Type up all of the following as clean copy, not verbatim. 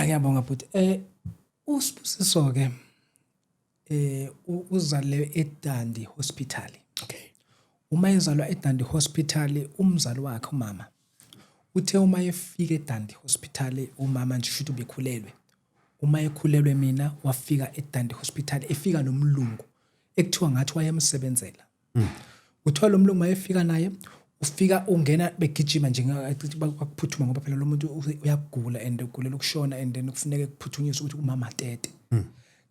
Ngiyabonga bhuti. Usibusiso ke uzalwe eDandi Hospital. Okay. Uma ezalwa eDandi Hospital, umzali wakhe umama uthe uma efika eDandi Hospital umama nje shothi ubekhulelwe. Uma ekhulelwe mina wafika eDandi Hospital efika nomlungu ekuthiwa ngathi wayemsebenzela. Uthola lo mlungu mayefika naye ufika ungena begijima nje bakuphuthuma ngoba phela lo muntu uyagula and ugulela ukushona and then kufuneka kuphuthunyiwe ukuthi umama tete.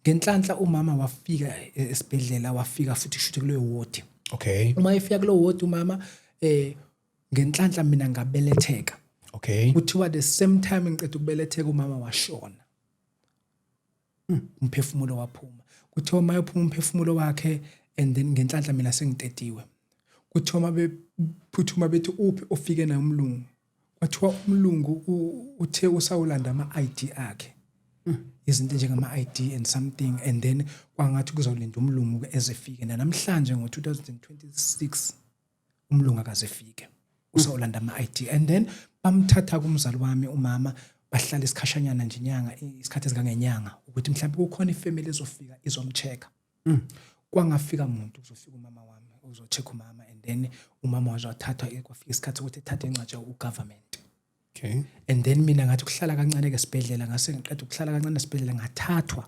Ngenhlanhla umama wafika esibhedlela wafika futhi shuthi kuleyo ward. Okay. Uma efika kuleyo ward umama ngenhlanhla mina ngabeletheka. Okay. Kuthiwa the same time ngiqeda ukubeletheka umama washona. Umphefumulo waphuma. Kuthiwa mayephuma umphefumulo wakhe and then ngenhlanhla mina sengitetiwe. Kuthiwa bephuthuma bethi uphi ofike naye umlungu. Kwathiwa umlungu uthe usawulanda ama-ID akhe. Izinto njengama-ID and something and then kwangathi kuzawulinda umlungu ezefike. Namhlanje ngo-2026 umlungu akazefike. Usawulanda ama-ID and then bamthatha kumzali wami umama bahlala isikhashanyana nje isikhathi esingangenyanga ukuthi mhlawumbe kukhona ifamily ezofika izomchecker. Kwangafika umuntu uzofika umama wami uzocheck umama and then umama wazothathwa kwafika isikhathi ukuthi ethathe incwadi ugovernment. Okay. And then mina ngathi ukuhlala kancane ke esibhedlela ngase ngiqeda ukuhlala kancane esibhedlela ngathathwa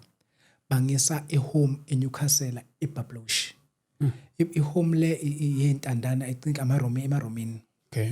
bangisa ehome eNewcastle eBablosh. Ihome le yentandana I think emaromini. Okay.